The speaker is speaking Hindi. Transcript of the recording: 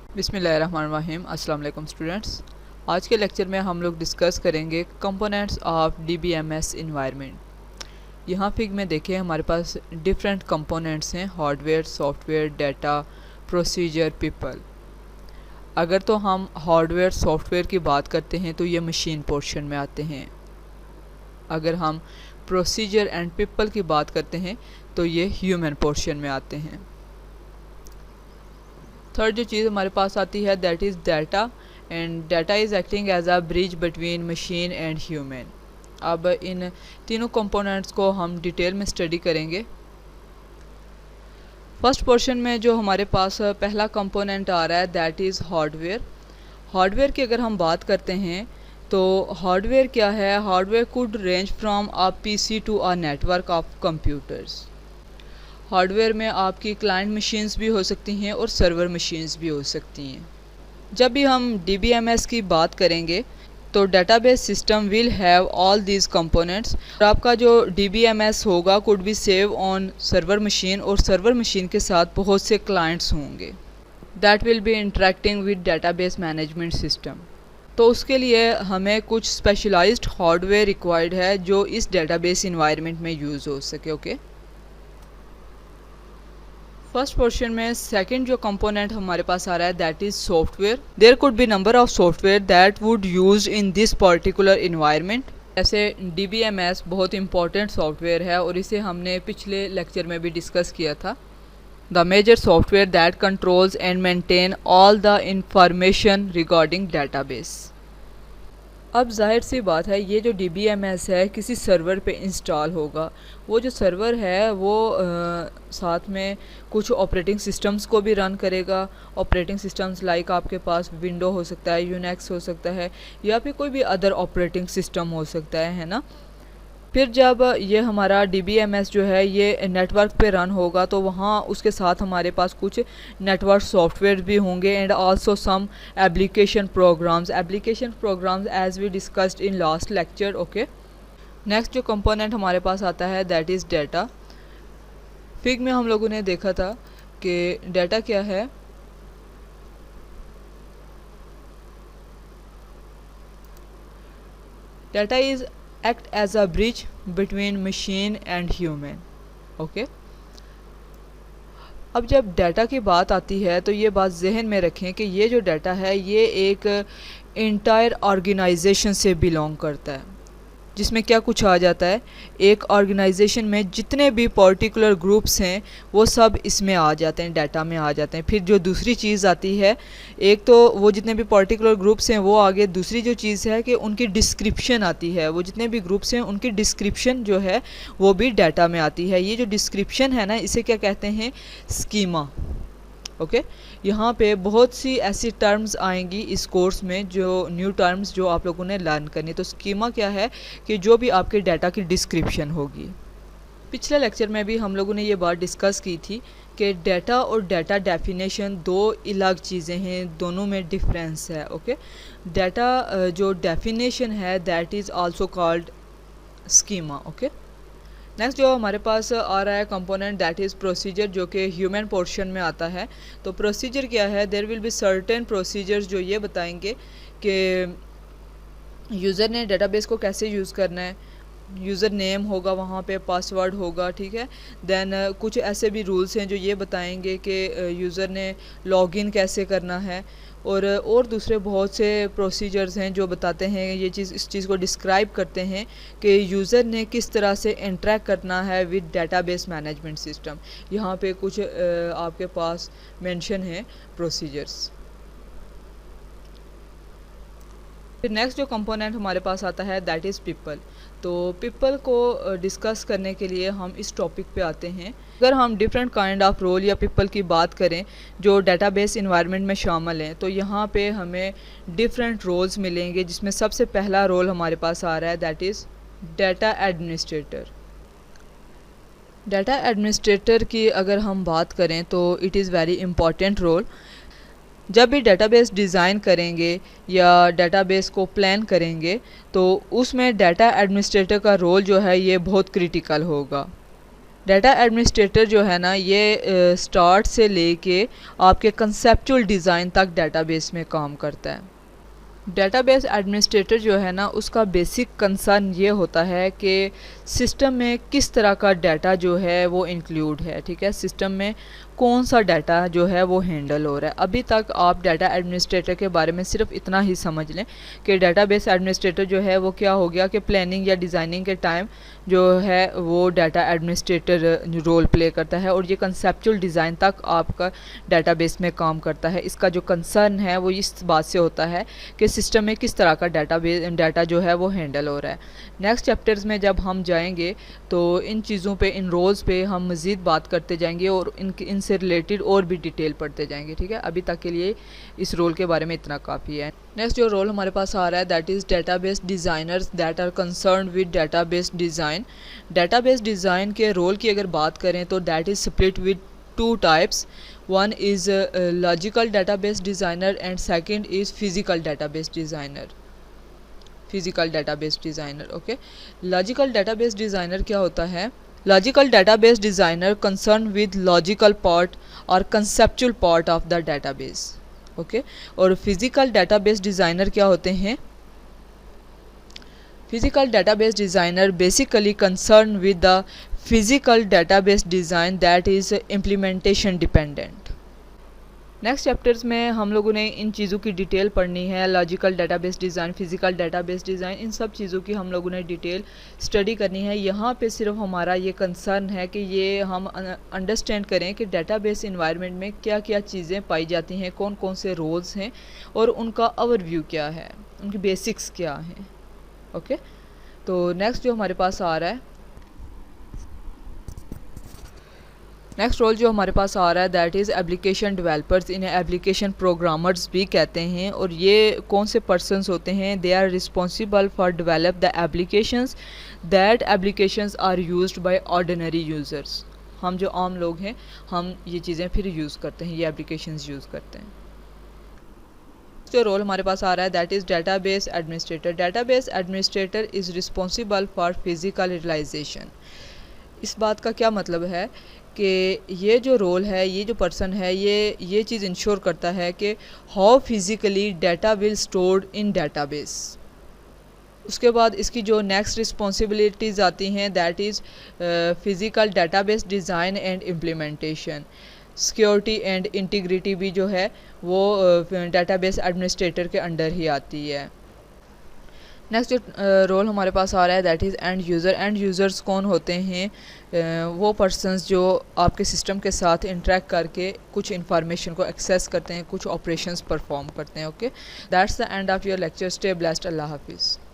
बिस्मिल्लाहिर्रहमानिर्रहीम। अस्सलाम वालेकुम स्टूडेंट्स। आज के लेक्चर में हम लोग डिस्कस करेंगे कंपोनेंट्स ऑफ डीबीएमएस इन्वायरमेंट। यहाँ फिग में देखें हमारे पास डिफरेंट कंपोनेंट्स हैं, hardware, software, data, procedure, people. अगर तो हम हार्डवेयर सॉफ्टवेयर की बात करते हैं तो ये मशीन पोर्शन में आते हैं। अगर हम प्रोसीजर एंड पीपल की बात करते हैं तो ये ह्यूमन पोर्शन में आते हैं। थर्ड जो चीज़ हमारे पास आती है that is data, and data is acting as a bridge between machine and human. अब इन तीनों कंपोनेंट्स को हम डिटेल में स्टडी करेंगे। फर्स्ट पोर्शन में जो हमारे पास पहला कंपोनेंट आ रहा है दैट इज़ हार्डवेयर। हार्डवेयर की अगर हम बात करते हैं तो हार्डवेयर क्या है? Hardware could range from a PC to a network of computers. Hardware में आपकी क्लाइंट मशीन्स भी हो सकती हैं और सर्वर मशीन्स भी हो सकती हैं। जब भी हम डीबीएमएस की बात करेंगे तो database system will have all these components. और आपका जो डीबीएमएस होगा could be save on server machine, और सर्वर मशीन के साथ बहुत से क्लाइंट्स होंगे that will be interacting with database management system. तो उसके लिए हमें कुछ स्पेशलाइज्ड हार्डवेयर रिक्वायर्ड है जो इस डेटाबेस इन्वायरमेंट में यूज़ हो सके। ओके, फर्स्ट पोर्शन में सेकंड जो कंपोनेंट हमारे पास आ रहा है that is software. There could be number of software that would use in this particular environment. ऐसे डीबीएमएस बहुत इंपॉर्टेंट सॉफ्टवेयर है और इसे हमने पिछले लेक्चर में भी डिस्कस किया था। The major software that controls and maintain all the information regarding database. अब जाहिर सी बात है ये जो DBMS है किसी सर्वर पे इंस्टॉल होगा। वो जो सर्वर है वो साथ में कुछ ऑपरेटिंग सिस्टम्स को भी रन करेगा। ऑपरेटिंग सिस्टम्स लाइक आपके पास विंडो हो सकता है, यूनेक्स हो सकता है, या फिर कोई भी अदर ऑपरेटिंग सिस्टम हो सकता है ना। फिर जब ये हमारा DBMS जो है ये नेटवर्क पे रन होगा तो वहाँ उसके साथ हमारे पास कुछ नेटवर्क सॉफ्टवेयर भी होंगे and also some application programs as we discussed in last lecture. Okay, next जो कंपोनेंट हमारे पास आता है दैट इज़ डाटा। फिग में हम लोगों ने देखा था कि डाटा क्या है। Data is act as a bridge between machine and human। Okay, अब जब डाटा की बात आती है तो ये बात जहन में रखें कि ये जो डाटा है ये एक इंटायर ऑर्गेनाइजेशन से बिलोंग करता है, जिसमें क्या कुछ आ जाता है, एक ऑर्गेनाइजेशन में जितने भी पर्टिकुलर ग्रुप्स हैं वो सब इसमें आ जाते हैं, डाटा में आ जाते हैं। फिर जो दूसरी चीज़ आती है, एक तो वो जितने भी पर्टिकुलर ग्रुप्स हैं वो आगे, दूसरी जो चीज़ है कि उनकी डिस्क्रिप्शन आती है। वो जितने भी ग्रुप्स हैं उनकी डिस्क्रिप्शन जो है वो भी डाटा में आती है। ये जो डिस्क्रिप्शन है ना, इसे क्या कहते हैं? स्कीमा। ओके, यहाँ पे बहुत सी ऐसी टर्म्स आएंगी इस कोर्स में, जो न्यू टर्म्स जो आप लोगों ने लर्न करनी। तो स्कीमा क्या है कि जो भी आपके डाटा की डिस्क्रिप्शन होगी। पिछले लेक्चर में भी हम लोगों ने ये बात डिस्कस की थी कि डाटा और डाटा डेफिनेशन दो अलग चीज़ें हैं, दोनों में डिफरेंस है। ओके, डाटा जो डेफिनेशन है that is also called schema. Okay, next जो हमारे पास आ रहा है कंपोनेंट दैट इज़ प्रोसीजर, जो कि ह्यूमन पोर्शन में आता है। तो प्रोसीजर क्या है? There will be certain procedures जो ये बताएंगे कि यूज़र ने डेटाबेस को कैसे यूज़ करना है। यूज़र नेम होगा, वहाँ पे पासवर्ड होगा, ठीक है। देन कुछ ऐसे भी रूल्स हैं जो ये बताएंगे कि यूज़र ने लॉगिन कैसे करना है, और दूसरे बहुत से प्रोसीजर्स हैं जो बताते हैं ये चीज़, इस चीज़ को डिस्क्राइब करते हैं कि यूज़र ने किस तरह से इंटरेक्ट करना है विद डेटाबेस मैनेजमेंट सिस्टम। यहाँ पे कुछ आपके पास मेंशन है प्रोसीजर्स। फिर नेक्स्ट जो कंपोनेंट हमारे पास आता है दैट इज़ पीपल। तो पीपल को डिस्कस करने के लिए हम इस टॉपिक पे आते हैं। अगर हम डिफरेंट काइंड ऑफ रोल या पीपल की बात करें जो डेटाबेस इन्वायरमेंट में शामिल हैं, तो यहाँ पे हमें डिफरेंट रोल्स मिलेंगे, जिसमें सबसे पहला रोल हमारे पास आ रहा है that is data administrator. Data administrator की अगर हम बात करें तो it is very important role. जब भी डेटाबेस डिज़ाइन करेंगे या डेटाबेस को प्लान करेंगे तो उसमें डाटा एडमिनिस्ट्रेटर का रोल जो है ये बहुत क्रिटिकल होगा। डाटा एडमिनिस्ट्रेटर जो है ना ये स्टार्ट से लेके आपके कंसेप्चुअल डिज़ाइन तक डाटाबेस में काम करता है। डेटाबेस एडमिनिस्ट्रेटर जो है ना उसका बेसिक कंसर्न ये होता है कि सिस्टम में किस तरह का डाटा जो है वो इंक्लूड है, ठीक है, सिस्टम में कौन सा डाटा जो है वो हैंडल हो रहा है। अभी तक आप डाटा एडमिनिस्ट्रेटर के बारे में सिर्फ इतना ही समझ लें कि डेटाबेस एडमिनिस्ट्रेटर जो है वो क्या हो गया कि प्लानिंग या डिज़ाइनिंग के टाइम जो है वो डाटा एडमिनिस्ट्रेटर रोल प्ले करता है और ये कंसेप्चुअल डिज़ाइन तक आपका डेटाबेस में काम करता है। इसका जो कंसर्न है वो इस बात से होता है कि सिस्टम में किस तरह का डाटा जो है वो हैंडल हो रहा है। नेक्स्ट चैप्टर्स में जब हम जाएंगे तो इन चीज़ों पे, इन रोल्स पे हम मज़ीद बात करते जाएंगे और इनसे रिलेटेड और भी डिटेल पढ़ते जाएंगे, ठीक है। अभी तक के लिए इस रोल के बारे में इतना काफ़ी है। नेक्स्ट जो रोल हमारे पास आ रहा है that is database designers that are concern with database design. Database design के रोल की अगर बात करें तो that is split with two types. One is logical database designer and second is physical database designer. Okay, logical database designer क्या होता है? Logical database designer concerned with logical part or conceptual part of the database. Okay, और physical database designer क्या होते हैं? Physical database designer basically concerned with the physical database design that is implementation dependent. Next chapters में हम लोगों ने इन चीज़ों की डिटेल पढ़नी है। Logical database design, physical database design, इन सब चीज़ों की हम लोगों ने डिटेल स्टडी करनी है। यहाँ पे सिर्फ हमारा ये कंसर्न है कि ये हम अंडरस्टैंड करें कि डेटाबेस इन्वायरमेंट में क्या क्या चीज़ें पाई जाती हैं, कौन कौन से रोल्स हैं और उनका ओवरव्यू क्या है, उनकी बेसिक्स क्या हैं। ओके, तो नेक्स्ट जो हमारे पास आ रहा है, नेक्स्ट रोल जो हमारे पास आ रहा है दैट इज़ एप्लीकेशन डेवलपर्स। इन्हें एप्लीकेशन प्रोग्रामर्स भी कहते हैं और ये कौन से पर्सनस होते हैं? They are responsible for develop the applications that applications are used by ordinary users. हम जो आम लोग हैं हम ये चीज़ें फिर यूज़ करते हैं, ये एप्लीकेशंस यूज़ करते हैं। जो रोल हमारे पास आ रहा है that is database administrator. Database administrator is responsible for physical realization. इस बात का क्या मतलब है कि ये जो रोल है, ये जो पर्सन है, ये चीज़ इंश्योर करता है कि how physically data will stored in database. उसके बाद इसकी जो नेक्स्ट रिस्पॉन्सिबिलिटीज़ आती हैं that is physical database design and implementation. Security and integrity भी जो है वो डेटाबेस एडमिनिस्ट्रेटर के अंडर ही आती है। नेक्स्ट जो रोल हमारे पास आ रहा है that is end user. End users कौन होते हैं? वो पर्सन्स जो आपके सिस्टम के साथ इंटरेक्ट करके कुछ इंफॉर्मेशन को एक्सेस करते हैं, कुछ ऑपरेशंस परफॉर्म करते हैं। Okay, that's the end of your lecture. Stay blessed. अल्लाह हाफिज़।